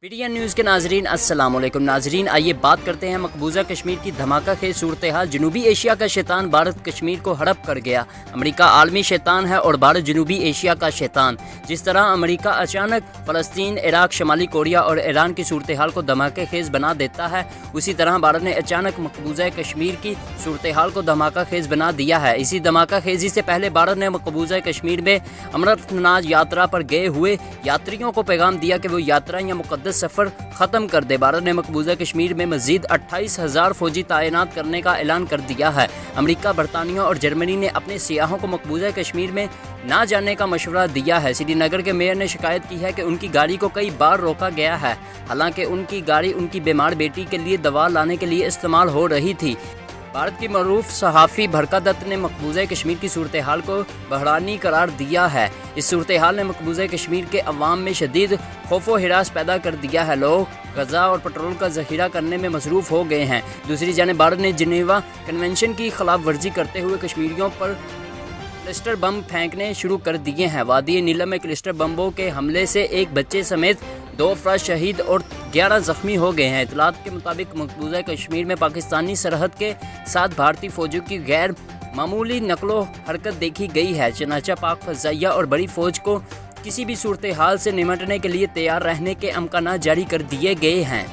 PTN news کے ناظرین السلام علیکم ناظرین، آئیے بات کرتے ہیں مقبوضہ کشمیر کی دھماکہ خیز صورتحال۔ جنوبی ایشیا کا شیطان بھارت کشمیر کو ہڑپ کر گیا۔ امریکہ عالمی شیطان ہے اور بھارت جنوبی ایشیا کا شیطان۔ جس طرح امریکہ اچانک فلسطین، عراق، شمالی کوریا اور ایران کی صورتحال کو دھماکہ خیز بنا دیتا ہے، اسی طرح بھارت نے اچانک مقبوضہ کشمیر کی صورتحال کو دھماکہ خیز بنا دیا ہے۔ اسی دھماکہ خیزی سے پہلے بھارت نے مقبوضہ کشمیر میں امرت ناتھ یاترا پر گئے ہوئے یاتریوں کو پیغام دیا کہ وہ یاترا یا مقدس سفر ختم کر دے۔ بھارت نے مقبوضہ کشمیر میں مزید 28,000 فوجی تعینات کرنے کا اعلان کر دیا ہے۔ امریکہ، برطانیہ اور جرمنی نے اپنے سیاحوں کو مقبوضہ کشمیر میں نہ جانے کا مشورہ دیا ہے۔ سری نگر کے میئر نے شکایت کی ہے کہ ان کی گاڑی کو کئی بار روکا گیا ہے، حالانکہ ان کی گاڑی ان کی بیمار بیٹی کے لیے دوا لانے کے لیے استعمال ہو رہی تھی۔ بھارت کی معروف صحافی بھرکا دت نے مقبوضہ کشمیر کی صورتحال کو بحرانی قرار دیا ہے۔ اس صورتحال نے مقبوضہ کشمیر کے عوام میں شدید خوف و ہراس پیدا کر دیا ہے۔ لوگ غذا اور پٹرول کا ذخیرہ کرنے میں مصروف ہو گئے ہیں۔ دوسری جانب بھارت نے جنیوا کنونشن کی خلاف ورزی کرتے ہوئے کشمیریوں پر کلسٹر بم پھینکنے شروع کر دیے ہیں۔ وادی نیلم میں کلسٹر بمبوں کے حملے سے ایک بچے سمیت 2 افراد شہید اور 11 زخمی ہو گئے ہیں۔ اطلاعات کے مطابق مقبوضہ کشمیر میں پاکستانی سرحد کے ساتھ بھارتی فوجوں کی غیر معمولی نقل و حرکت دیکھی گئی ہے، چنانچہ پاک فضائیہ اور بڑی فوج کو کسی بھی صورتحال سے نمٹنے کے لیے تیار رہنے کے امکانات جاری کر دیے گئے ہیں۔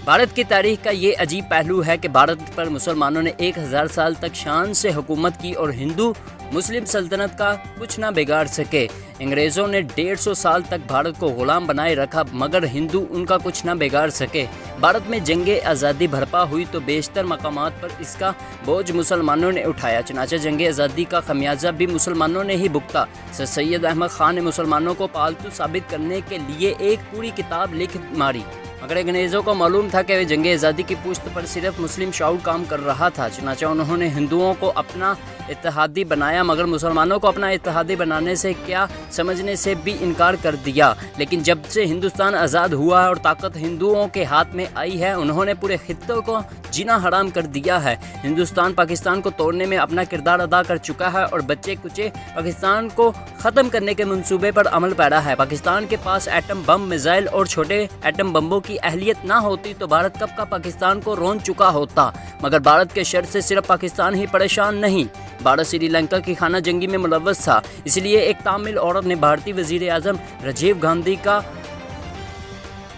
بھارت کی تاریخ کا یہ عجیب پہلو ہے کہ بھارت پر مسلمانوں نے 1000 سال تک شان سے حکومت کی اور ہندو مسلم سلطنت کا کچھ نہ بگاڑ سکے۔ انگریزوں نے 150 سال تک بھارت کو غلام بنائے رکھا مگر ہندو ان کا کچھ نہ بگاڑ سکے۔ بھارت میں جنگ آزادی برپا ہوئی تو بیشتر مقامات پر اس کا بوجھ مسلمانوں نے اٹھایا، چنانچہ جنگ آزادی کا خمیازہ بھی مسلمانوں نے ہی بھگتا۔ سر سید احمد خان نے مسلمانوں کو پالتو ثابت کرنے کے لیے ایک پوری کتاب لکھ ماری، مگر انگریزوں کو معلوم تھا کہ جنگ آزادی کی پشت پر صرف مسلم شعور کام کر رہا تھا، چنانچہ انہوں نے ہندوؤں کو اپنا اتحادی بنایا مگر مسلمانوں کو اپنا اتحادی بنانے سے کیا سمجھنے سے بھی انکار کر دیا۔ لیکن جب سے ہندوستان آزاد ہوا ہے اور طاقت ہندوؤں کے ہاتھ میں آئی ہے، انہوں نے پورے خطے کو جینا حرام کر دیا ہے۔ ہندوستان پاکستان کو توڑنے میں اپنا کردار ادا کر چکا ہے اور بچے کچے پاکستان کو ختم کرنے کے منصوبے پر عمل پیرا ہے۔ پاکستان کے پاس ایٹم بم، میزائل اور چھوٹے ایٹم بمبوں کی اہلیت نہ ہوتی تو بھارت کب کا پاکستان کو رون چکا ہوتا، مگر بھارت کے شر سے صرف پاکستان ہی پریشان نہیں، بھارت سری لنکا کی خانہ جنگی میں ملوث تھا۔ اس لیے ایک تامل عورت نے بھارتی وزیر اعظم راجیو گاندھی کا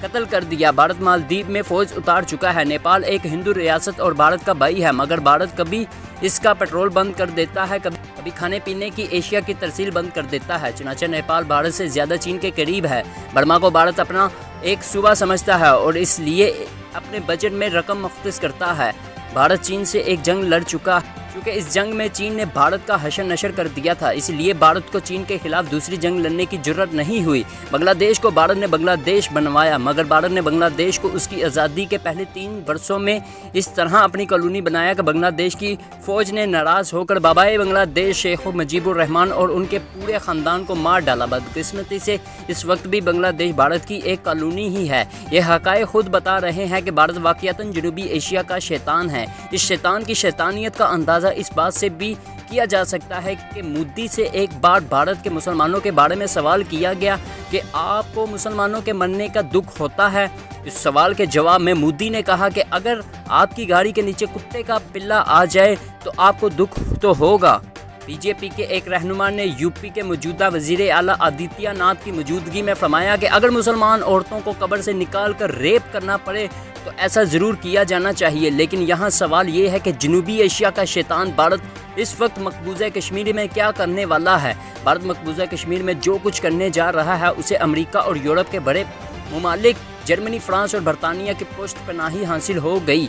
قتل کر دیا۔ بھارت مالدیپ میں فوج اتار چکا ہے۔ نیپال ایک ہندو ریاست اور بھارت کا بھائی ہے، مگر بھارت کبھی اس کا پیٹرول بند کر دیتا ہے، کبھی کھانے پینے کی اشیاء کی ترسیل بند کر دیتا ہے۔ چنانچہ نیپال بھارت سے زیادہ چین کے قریب ہے۔ برما کو بھارت اپنا ایک صوبہ سمجھتا ہے اور اس لیے اپنے بجٹ میں رقم مختص کرتا ہے۔ بھارت چین سے ایک جنگ لڑ چکا ہے، کیونکہ اس جنگ میں چین نے بھارت کا حشر نشر کر دیا تھا، اس لیے بھارت کو چین کے خلاف دوسری جنگ لڑنے کی جرت نہیں ہوئی۔ بنگلہ دیش کو بھارت نے بنگلہ دیش بنوایا، مگر بھارت نے بنگلہ دیش کو اس کی آزادی کے پہلے 3 برسوں میں اس طرح اپنی کالونی بنایا کہ بنگلہ دیش کی فوج نے ناراض ہو کر بابائے بنگلہ دیش شیخ مجیب الرحمان اور ان کے پورے خاندان کو مار ڈالا۔ بدقسمتی سے اس وقت بھی بنگلہ دیش بھارت کی ایک کالونی ہی ہے۔ یہ حقائق خود بتا رہے ہیں کہ بھارت واقعتاً جنوبی ایشیا کا شیطان ہے۔ اس شیطان کی شیطانیت کا اندازہ اس بات سے بھی کیا جا سکتا ہے کہ مودی سے ایک بار بھارت کے مسلمانوں کے بارے میں سوال کیا گیا کہ آپ کو مسلمانوں کے مرنے کا دکھ ہوتا ہے؟ اس سوال کے جواب میں مودی نے کہا کہ اگر آپ کی گاڑی کے نیچے کتے کا پلہ آ جائے تو آپ کو دکھ تو ہوگا۔ بی جے پی کے ایک رہنما نے یو پی کے موجودہ وزیر اعلیٰ آدتیہ ناتھ کی موجودگی میں فرمایا کہ اگر مسلمان عورتوں کو قبر سے نکال کر ریپ کرنا پڑے تو ایسا ضرور کیا جانا چاہیے۔ لیکن یہاں سوال یہ ہے کہ جنوبی ایشیا کا شیطان بھارت اس وقت مقبوضہ کشمیر میں کیا کرنے والا ہے؟ بھارت مقبوضہ کشمیر میں جو کچھ کرنے جا رہا ہے اسے امریکہ اور یورپ کے بڑے ممالک جرمنی، فرانس اور برطانیہ کی پشت پناہی حاصل ہو گئی۔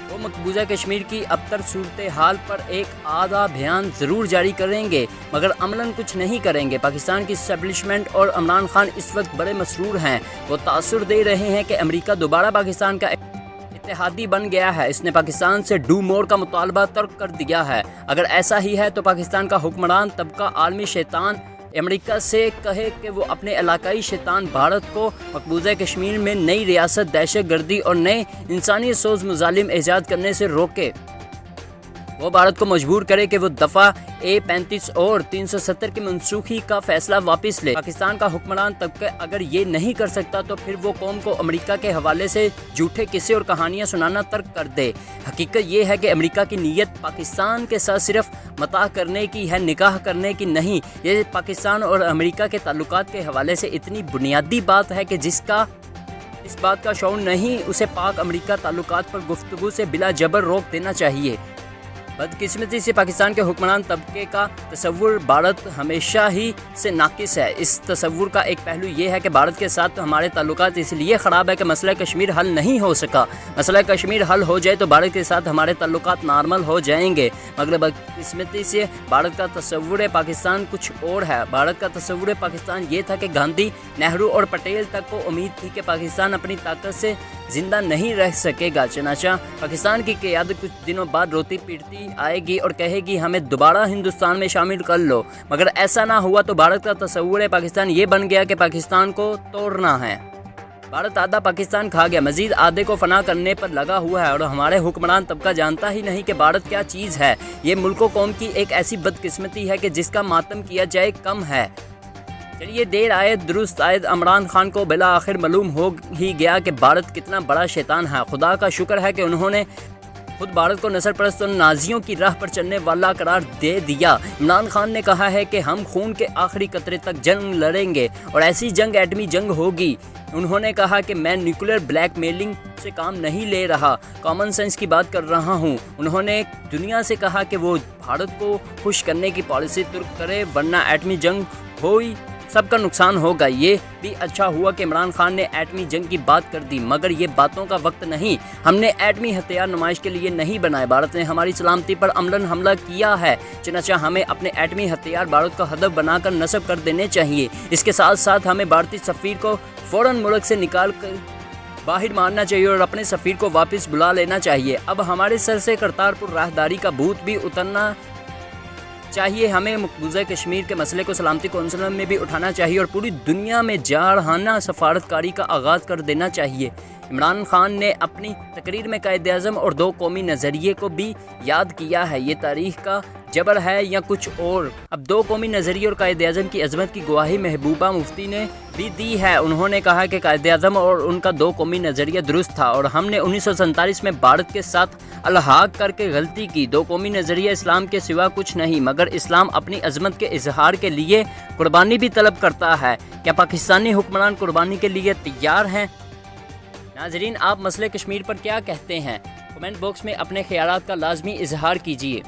وہ مقبوضہ کشمیر کی ابتر صورتحال پر ایک آدھا بیان ضرور جاری کریں گے مگر عملاً کچھ نہیں کریں گے۔ پاکستان کی اسٹیبلشمنٹ اور عمران خان اس وقت بڑے مسرور ہیں۔ وہ تاثر دے رہے ہیں کہ امریکہ دوبارہ پاکستان کا اتحادی بن گیا ہے۔ اس نے پاکستان سے ڈو مور کا مطالبہ ترک کر دیا ہے۔ اگر ایسا ہی ہے تو پاکستان کا حکمران طبقہ عالمی شیطان امریکہ سے کہے کہ وہ اپنے علاقائی شیطان بھارت کو مقبوضہ کشمیر میں نئی ریاست، دہشت گردی اور نئے انسانی سوز مظالم ایجاد کرنے سے روکے۔ وہ بھارت کو مجبور کرے کہ وہ دفعہ A-35 اور 370 کی منسوخی کا فیصلہ واپس لے۔ پاکستان کا حکمران طبقہ اگر یہ نہیں کر سکتا تو پھر وہ قوم کو امریکہ کے حوالے سے جھوٹے قصے اور کہانیاں سنانا ترک کر دے۔ حقیقت یہ ہے کہ امریکہ کی نیت پاکستان کے ساتھ صرف متاع کرنے کی ہے، نکاح کرنے کی نہیں۔ یہ پاکستان اور امریکہ کے تعلقات کے حوالے سے اتنی بنیادی بات ہے کہ اس بات کا شعور نہیں، اسے پاک امریکہ تعلقات پر گفتگو سے بلا جبر روک دینا چاہیے۔ بدقسمتی سے پاکستان کے حکمران طبقے کا تصور بھارت ہمیشہ ہی سے ناقص ہے۔ اس تصور کا ایک پہلو یہ ہے کہ بھارت کے ساتھ ہمارے تعلقات اس لیے خراب ہے کہ مسئلہ کشمیر حل نہیں ہو سکا۔ مسئلہ کشمیر حل ہو جائے تو بھارت کے ساتھ ہمارے تعلقات نارمل ہو جائیں گے، مگر بدقسمتی سے بھارت کا تصور پاکستان کچھ اور ہے۔ بھارت کا تصور پاکستان یہ تھا کہ گاندھی، نہرو اور پٹیل تک کو امید تھی کہ پاکستان اپنی طاقت سے زندہ نہیں رہ سکے گا، چنانچہ پاکستان کی قیادت کچھ دنوں بعد روتی پیٹتی آئے گی اور کہے گی ہمیں دوبارہ ہندوستان میں شامل کر لو، مگر ایسا نہ ہوا تو بھارت کا تصور پاکستان یہ بن گیا کہ پاکستان کو توڑنا ہے۔ بھارت آدھا پاکستان کھا گیا، مزید آدھے کو فنا کرنے پر لگا ہوا ہے اور ہمارے حکمران طبقہ جانتا ہی نہیں کہ بھارت کیا چیز ہے۔ یہ ملک و قوم کی ایک ایسی بدقسمتی ہے کہ جس کا ماتم کیا جائے کم ہے۔ چلیے دیر آئے درست آئے، عمران خان کو بالآخر معلوم ہو ہی گیا کہ بھارت کتنا بڑا شیطان ہے۔ خدا کا شکر ہے کہ انہوں نے خود بھارت کو نسل پرست اور نازیوں کی راہ پر چلنے والا قرار دے دیا۔ عمران خان نے کہا ہے کہ ہم خون کے آخری قطرے تک جنگ لڑیں گے اور ایسی جنگ ایٹمی جنگ ہوگی۔ انہوں نے کہا کہ میں نیوکلیر بلیک میلنگ سے کام نہیں لے رہا، کامن سینس کی بات کر رہا ہوں۔ انہوں نے دنیا سے کہا کہ وہ بھارت کو خوش کرنے کی پالیسی ترک کرے ورنہ ایٹمی جنگ ہوئی سب کا نقصان ہوگا۔ یہ بھی اچھا ہوا کہ عمران خان نے ایٹمی جنگ کی بات کر دی، مگر یہ باتوں کا وقت نہیں۔ ہم نے ایٹمی ہتھیار نمائش کے لیے نہیں بنائے، بھارت نے ہماری سلامتی پر عملاً حملہ کیا ہے، چنانچہ ہمیں اپنے ایٹمی ہتھیار بھارت کو ہدف بنا کر نصب کر دینے چاہیے۔ اس کے ساتھ ساتھ ہمیں بھارتی سفیر کو فوراً ملک سے نکال کر باہر مارنا چاہیے اور اپنے سفیر کو واپس بلا لینا چاہیے۔ اب ہمارے سر سے کرتارپور راہداری کا بھوت بھی اترنا چاہیے۔ ہمیں مقبوضہ کشمیر کے مسئلے کو سلامتی کونسل میں بھی اٹھانا چاہیے اور پوری دنیا میں جارحانہ سفارتکاری کا آغاز کر دینا چاہیے۔ عمران خان نے اپنی تقریر میں قائد اعظم اور دو قومی نظریے کو بھی یاد کیا ہے۔ یہ تاریخ کا جبر ہے یا کچھ اور؟ اب دو قومی نظریے اور قائد اعظم کی عظمت کی گواہی محبوبہ مفتی نے بھی دی ہے۔ انہوں نے کہا کہ قائد اعظم اور ان کا دو قومی نظریہ درست تھا اور ہم نے 1947 میں بھارت کے ساتھ الحاق کر کے غلطی کی۔ دو قومی نظریہ اسلام کے سوا کچھ نہیں، مگر اسلام اپنی عظمت کے اظہار کے لیے قربانی بھی طلب کرتا ہے۔ کیا پاکستانی حکمران قربانی کے لیے تیار ہیں؟ ناظرین، آپ مسئلہ کشمیر پر کیا کہتے ہیں؟ کمنٹ باکس میں اپنے خیالات کا لازمی اظہار کیجیے۔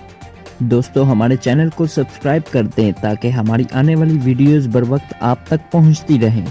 دوستو ہمارے چینل کو سبسکرائب کر دیں تاکہ ہماری آنے والی ویڈیوز بر وقت آپ تک پہنچتی رہیں۔